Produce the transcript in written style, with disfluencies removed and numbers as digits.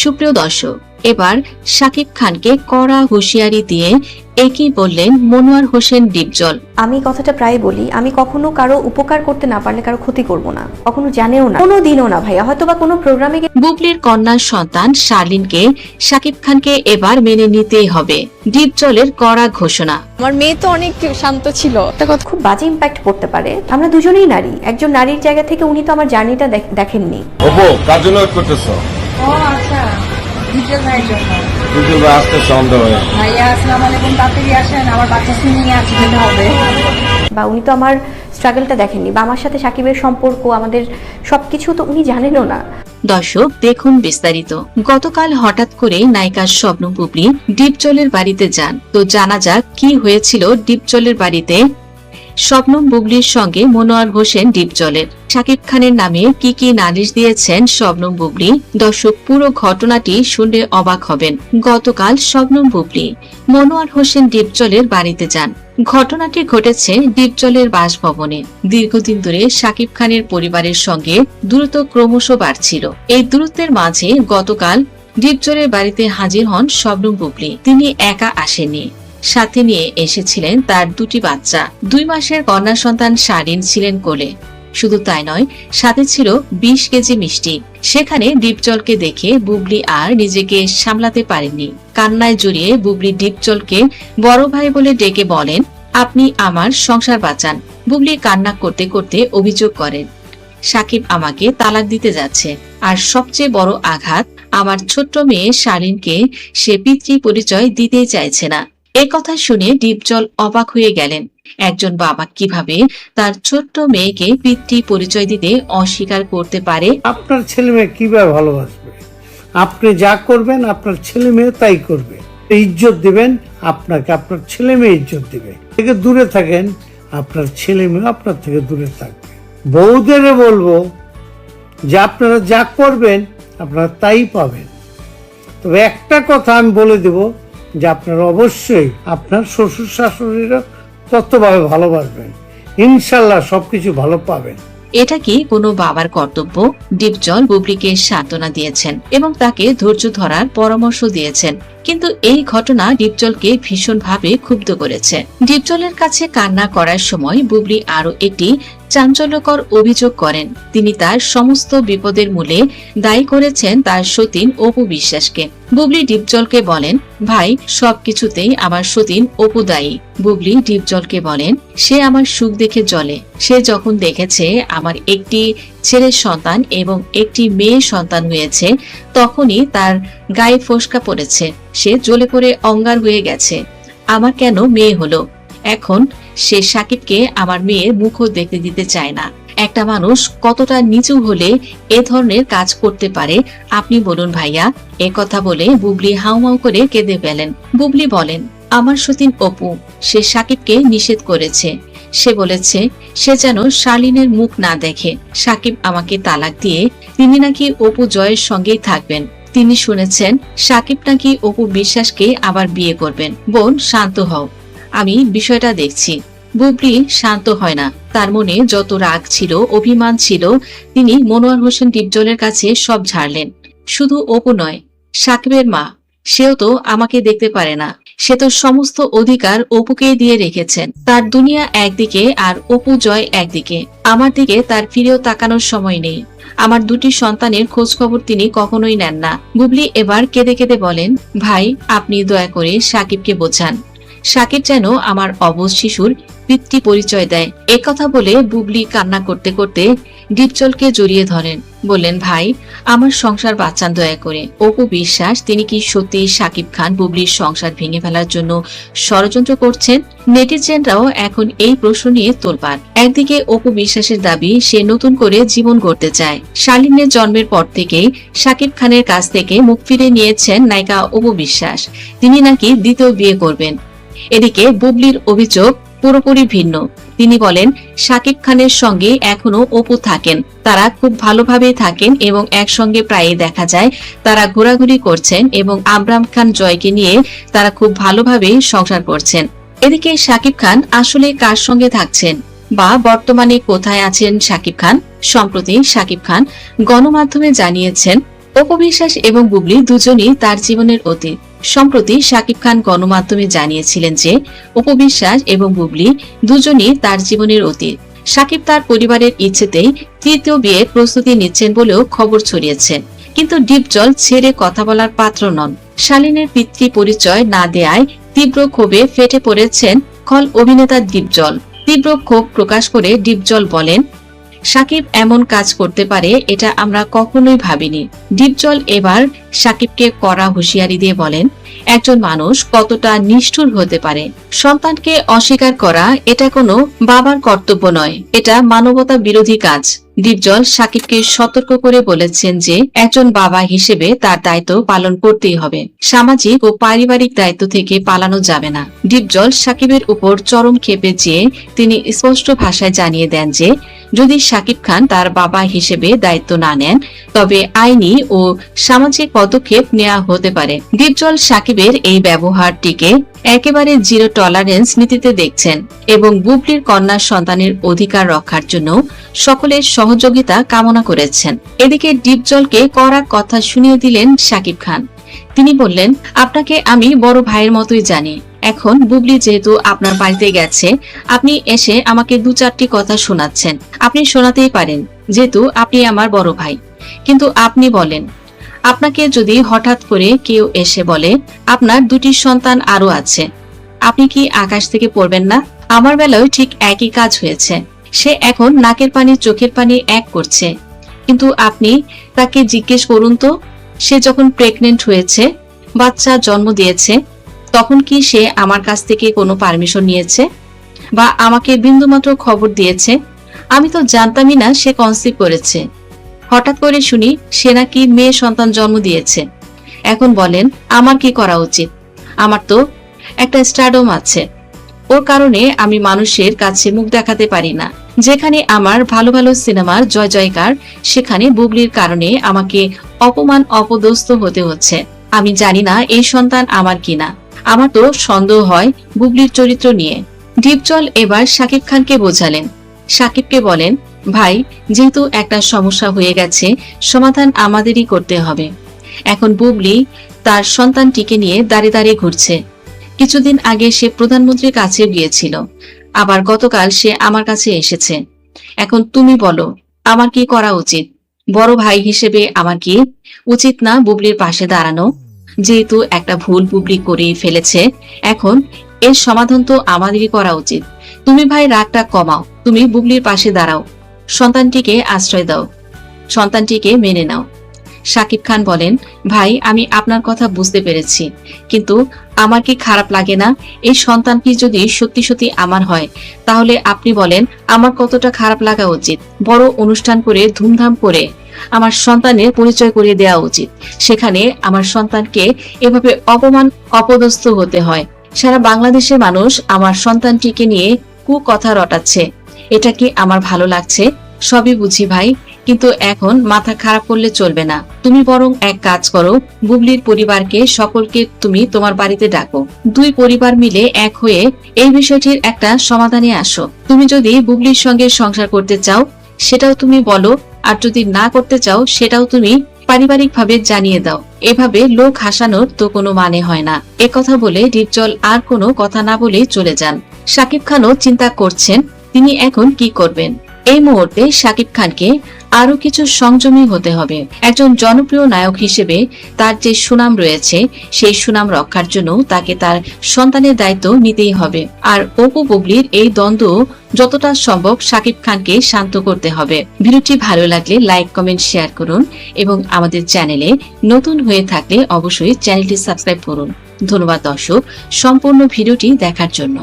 সুপ্রিয় দর্শক, এবার শাকিব খানকে কড়া হুঁশিয়ারি দিয়ে একই বললেন মনোয়ার হোসেন ডিপজল। আমি কথাটা প্রায় বলি, আমি কখনো কারো উপকার করতে না পারলে কারো ক্ষতি করব না, কখনো জানেও না, কোনো দিনও না ভাইয়া। হয়তো বা কোনো প্রোগ্রামে বুবলির কন্যার সন্তান শার্লিনকে শাকিব খানকে এবার মেনে নিতেই হবে, ডিপজলের কড়া ঘোষণা। আমার মেয়ে তো অনেক শান্ত ছিল, একটা কথা খুব বাজে ইম্প্যাক্ট পড়তে পারে। আমরা দুজনেই নারী, একজন নারীর জায়গা থেকে উনি তো আমার জার্নিটা দেখেননি। ওপো কার জন্য ওয়েট করতেছো? ও আচ্ছা, ডিপজল ভাইয়ের জন্য। ডিপজল ভাই আসতে সন্দেহ হয়। ভাইয়া আসসালামু আলাইকুম, তাড়াতাড়ি আসেন, আমার বাচ্চা সুইমিং এ আছে, যেতে হবে। বা উনি তো আমার স্ট্রাগলটা দেখেননি, বা আমার সাথে সাকিবের সম্পর্ক, আমাদের সবকিছু তো উনি জানেনও না। দর্শক দেখুন বিস্তারিত। গতকাল হঠাৎ করে নায়িকা শবনম বুবলি ডিপজলের বাড়িতে যান। তো জানা যাক কি হয়েছিল ডিপজলের বাড়িতে শবনম বুবলির সঙ্গে মনোয়ার হোসেন ডিপজলের। শাকিব খানের নামে কি কি নালিশ দিয়েছেন শবনম বুবলি, দর্শক পুরো ঘটনাটি শুনলে অবাক হবেন। গতকাল শবনম বুবলি মনোয়ার হোসেন ডিপজলের বাড়িতে যান। ঘটনাটি ঘটেছে ডিপজলের বাসভবনে। দীর্ঘদিন ধরে শাকিব খানের পরিবারের সঙ্গে দূরত্ব ক্রমশ বাড়ছিল। এই দূরত্বের মাঝে গতকাল ডিপজলের বাড়িতে হাজির হন শবনম বুবলি। তিনি একা আসেননি, সাথে নিয়ে এসেছিলেন তার দুটি বাচ্চা। 2 মাসের কন্যা সন্তান শার্লিন ছিলেন কোলে। শুধু তাই নয়, সাথে ছিল 20 কেজি মিষ্টি। সেখানে ডিপজলকে দেখে বুবলি আর নিজেকে সামলাতে পারেননি। কান্নায় জড়িয়ে বুবলি ডিপজলকে বড় ভাই বলে ডেকে বলেন, আপনি আমার সংসার বাঁচান। বুবলি কান্না করতে করতে অভিযোগ করেন, শাকিব আমাকে তালাক দিতে যাচ্ছে। আর সবচেয়ে বড় আঘাত, আমার ছোট্ট মেয়ে শার্লিনকে সে পিতৃ পরিচয় দিতেই চাইছে না। এ কথা শুনে ডিপজল অবাক হয়ে গেলেন। একজন বাবা কিভাবে তার ছোট্ট মেয়েকে পিতৃ পরিচয় দিতে অস্বীকার করতে পারে? আপনার ছেলে মেয়ে কিভাবে ভালোবাসবে? আপনি যা করবেন আপনার ছেলে মেয়ে তাই করবে। ইজ্জত দিবেন আপনাকে, আপনার ছেলে মেয়ে ইজ্জত দিবে। থেকে দূরে থাকেন, আপনার ছেলে মেয়ে আপনার থেকে দূরে থাকবে। বউদের বলবো যে আপনারা যা করবেন আপনারা তাই পাবেন। তবে একটা কথা আমি বলে দেব, যে আপনারা অবশ্যই আপনার শ্বশুর শাশুড়িরা ততভাবে ভালোবাসবেন, ইনশাল্লাহ সবকিছু ভালো পাবেন। এটা কি কোনো বাবার কর্তব্য? ডিপজল বুবলিকে সান্ত্বনা দিয়েছেন এবং তাকে ধৈর্য ধরার পরামর্শ দিয়েছেন। কিন্তু এই ঘটনা ডিপজলকে ভীষণভাবে ক্ষুব্ধ করেছে। ডিপজলের কাছে কান্না করার সময় বুবলি আরো একটি চাঞ্চল্যকর অভিযোগ করেন। তিনি তার সমস্ত বিপদের মূলে দায়ী করেছেন তার সতীন অপু বিশ্বাসকে। বুবলি ডিপজলকে বলেন, ভাই সবকিছুতেই আমার সতীন অপু দায়ী। বুবলি ডিপজলকে বলেন, সে আমার সুখ দেখে জ্বলে। সে যখন দেখেছে আমার একটি ছেলের সন্তান এবং একটি মেয়ে সন্তান হয়েছে, তখনই তার গায়ে ফোসকা পড়েছে। সে জ্বলে পড়ে অঙ্গার হয়ে গেছে। আমার কেন মেয়ে হলো? এখন সে শাকিবকে আমার মেয়ের মুখও দেখতে দিতে চায় না। একটা মানুষ কতটা নিচু হলে এ ধরনের কাজ করতে পারে আপনি বলুন ভাইয়া। এ কথা বলে বুবলি হাউমাউ করে কেঁদে ফেলেন। বুবলি বলেন, আমার সতীন অপু, সে শাকিবকে নিষেধ করেছে। সে বলেছে সে যেন শার্লিনের মুখ না দেখে। শাকিব আমাকে তালাক দিয়ে তিনি নাকি অপু জয়ের সঙ্গেই থাকবেন। তিনি শুনেছেন শাকিব নাকি অপু বিশ্বাসকে আবার বিয়ে করবেন। বোন শান্ত হও, আমি বিষয়টা দেখছি। বুবলি শান্ত হয় না। তার মনে যত রাগ ছিল, অভিমান ছিল, তিনি মনোয়ার হোসেন ডিপজলের কাছে সব ঝাড়লেন। শুধু অপু নয়, শাকিবের মা, সেও তো আমাকে দেখতে পারে না। সে তো সমস্ত অধিকার অপুকে দিয়ে রেখেছেন। তার দুনিয়া একদিকে আর অপু জয় একদিকে। আমার দিকে তার ফিরেও তাকানোর সময় নেই। আমার দুটি সন্তানের খোঁজ খবর তিনি কখনোই নেন না। বুবলি এবার কেঁদে কেঁদে বলেন, ভাই আপনি দয়া করে শাকিবকে বোঝান। শাকিব যেন আমার অবশ শিশুর পিতৃ পরিচয় দেয়। একথা বলে বুবলি কান্না করতে করতে ডিপজলকে জড়িয়ে ধরেন। বললেন, ভাই আমার সংসার বাঁচান দয়া করে। অপু বিশ্বাস তিনি কি সত্যি শাকিব খান বুবলির সংসার ভেঙে ফেলার জন্য ষড়যন্ত্র করছেন? নেটিজেনরাও এখন এই প্রশ্ন নিয়ে তোলপাড়। একদিকে অপু বিশ্বাসের দাবি সে নতুন করে জীবন গড়তে চায়। শার্লিনের জন্মের পর থেকেই শাকিব খানের কাছ থেকে মুখ ফিরে নিয়েছেন নায়িকা অপু বিশ্বাস। তিনি নাকি দ্বিতীয় বিয়ে করবেন। এদিকে বুবলির অভিযোগ পুরোপুরি ভিন্ন। তিনি বলেন, শাকিব খানের সঙ্গে এখনো অপু থাকেন, তারা খুব ভালোভাবেই থাকেন এবং একসঙ্গে প্রায়ই দেখা যায় তারা ঘোরাঘুরি করছেন এবং আবরাম খান জয়কে নিয়ে তারা খুব ভালোভাবেই সংসার করছেন। এদিকে শাকিব খান আসলে কার সঙ্গে থাকছেন বা বর্তমানে কোথায় আছেন শাকিব খান? সম্প্রতি শাকিব খান গণমাধ্যমে জানিয়েছেন অপু বিশ্বাস এবং বুবলি দুজনই তার জীবনের অতীত। সম্প্রতি শাকিব খান গণমাধ্যমে জানিয়েছিলেন যে অপু বিশ্বাস এবং বুবলি দুজনই তার জীবনের অতীত। শাকিব তার পরিবারের ইচ্ছেতেই তৃতীয় বিয়ের প্রস্তুতি নিচ্ছেন বলেও খবর ছড়িয়েছে। কিন্তু ডিপজল ছেড়ে কথা বলার পাত্র নন। শালীনের পিতৃ পরিচয় না দেয়ায় তীব্র ক্ষোভে ফেটে পড়েছেন খল অভিনেতা ডিপজল। তীব্র ক্ষোভ প্রকাশ করে ডিপজল বলেন, শাকিব এমন কাজ করতে পারে এটা আমরা কখনোই ভাবিনি। ডিপজল এবার শাকিবকে কড়া হুঁশিয়ারি দিয়ে বলেন, একজন মানুষ কতটা নিষ্ঠুর হতে পারে। সন্তানকে অস্বীকার করা এটা কোনো বাবার কর্তব্য নয়, এটা মানবতা বিরোধী কাজ। ডিপজল শাকিবকে সতর্ক করে বলেছেন যে একজন বাবা হিসেবে তার দায়িত্ব পালন করতেই হবে, সামাজিক ও পারিবারিক দায়িত্ব থেকে পালানো যাবে না। ডিপজল শাকিবের উপর চরম ক্ষেপে যেয়ে তিনি স্পষ্ট ভাষায় জানিয়ে দেন যে যদি শাকিব খান তার বাবা হিসেবে দায়িত্ব না নেন তবে আইনি ও সামাজিক পদক্ষেপ নেওয়া হতে পারে। ডিপজল শাকিবের এই ব্যবহারটিকে একেবারে জিরো টলারেন্স নীতিতে দেখছেন এবং বুবলির কন্যা সন্তানের অধিকার রক্ষার জন্য সকলের সহযোগিতা কামনা করেছেন। এদিকে ডিপজলকে কড়া কথা শুনিয়ে দিলেন শাকিব খান। তিনি বললেন, আপনাকে আমি বড় ভাইয়ের মতোই জানি। এখন বুবলি যেহেতু আপনার বাড়িতে গেছে, আপনি এসে আমাকে 2-4টি কথা শোনাচ্ছেন। আপনি শোনাতেই পারেন, যেহেতু আপনি আমার বড় ভাই। কিন্তু আপনি বলেন, আপনাকে যদি হঠাৎ করে কেউ এসে বলে আপনার 2টি সন্তান আরো আছে, আপনি কি আকাশ থেকে পড়বেন না? আমার বেলায় ঠিক একই কাজ হয়েছে। সে এখন নাকের পানি চোখের পানি এক করছে। কিন্তু আপনি তাকে জিজ্ঞেস করুন তো, সে যখন প্রেগনেন্ট হয়েছে, বাচ্চা জন্ম দিয়েছে, তখন কি সে আমার কাছ থেকে কোনো পারমিশন নিয়েছে বা আমাকে বিন্দুমাত্র খবর দিয়েছে? আমি তো জানতামই না সে কনসিভ করেছে। হঠাৎ করে শুনি সে নাকি মেয়ে সন্তান জন্ম দিয়েছে। এখন বলেন আমার কি করা উচিত? আমার তো একটা স্টারডম আছে, ওর কারণে আমি মানুষের কাছে মুখ দেখাতে পারি না। যেখানে আমার ভালো ভালো সিনেমার জয় জয়কার, সেখানে বুবলির কারণে আমাকে অপমান অপদস্থ হতে হচ্ছে। আমি জানি না এই সন্তান আমার কিনা। আমার তো সন্দেহ হয় বুবলির চরিত্র নিয়ে। ডিপজল এবার শাকিব খানকে বোঝালেন। শাকিবকে বলেন, ভাই, যেহেতু একটা সমস্যা হয়ে গেছে, সমাধান আমাদেরই করতে হবে। এখন বুবলি তার সন্তানটিকে নিয়ে দাঁড়িয়ে দাঁড়িয়ে ঘুরছে। কিছুদিন আগে সে প্রধানমন্ত্রীর কাছে গিয়েছিল, আবার গতকাল সে আমার কাছে এসেছে। এখন তুমি বলো আমার কি করা উচিত? বড় ভাই হিসেবে আমার কি উচিত না বুবলির পাশে দাঁড়ানো? যেহেতু একটা ভুল বুবলি করে ফেলেছে, এখন এর সমাধান তো আমাদেরই করা উচিত। তুমি ভাই রাগটা কমাও, তুমি বুবলির পাশে দাঁড়াও, সন্তানটিকে আশ্রয় দাও, সন্তানটিকে মেনে নাও। শাকিব খান বলেন, ভাই, আমি আপনার কথা বুঝতে পেরেছি, কিন্তু আমার কি খারাপ লাগে না? এই সন্তানটি যদি সত্যি সত্যি আমার হয়, তাহলে আপনি বলেন আমার কতটা খারাপ লাগা উচিত? বড় অনুষ্ঠান করে ধুমধাম করে আমার সন্তানের পরিচয় করিয়ে দেওয়া উচিত। সেখানে আমার সন্তানকে এভাবে অপমান অপদস্থ হতে হয়। সারা বাংলাদেশের মানুষ আমার সন্তানটিকে নিয়ে কুকথা রটাচ্ছে। এটা কি আমার ভালো লাগছে? সবই বুঝি ভাই, কিন্তু এখন মাথা খারাপ করলে চলবে না। তুমি বরং এক কাজ করো, বুবলির পরিবারকে সকলকে তুমি তোমার বাড়িতে ডাকো। 2 পরিবার মিলে এক হয়ে এই বিষয়টির একটা সমাধানে আসো। তুমি যদি বুবলির সঙ্গে সংসার করতে চাও সেটাও তুমি বলো, আর যদি না করতে চাও সেটাও তুমি পারিবারিকভাবে জানিয়ে দাও। এভাবে লোক হাসানোর তো কোনো মানে হয় না। একথা বলে ডিপজল আর কোনো কথা না বলেই চলে যান। শাকিব খানও চিন্তা করছেন তিনি এখন কি করবেন। এই মুহূর্তে শাকিব খানকে আরো কিছু সংযমী হতে হবে। একজন জনপ্রিয় নায়ক হিসেবে তার যে সুনাম রয়েছে, সেই সুনাম রক্ষার জন্য তাকে তার সন্তানের দায়িত্ব নিতেই হবে। আর অপু বুবলির এই দ্বন্দ্ব যতটা সম্ভব শাকিব খানকে শান্ত করতে হবে। ভিডিওটি ভালো লাগলে লাইক, কমেন্ট, শেয়ার করুন এবং আমাদের চ্যানেলে নতুন হয়ে থাকলে অবশ্যই চ্যানেলটি সাবস্ক্রাইব করুন। ধন্যবাদ দর্শক সম্পূর্ণ ভিডিওটি দেখার জন্য।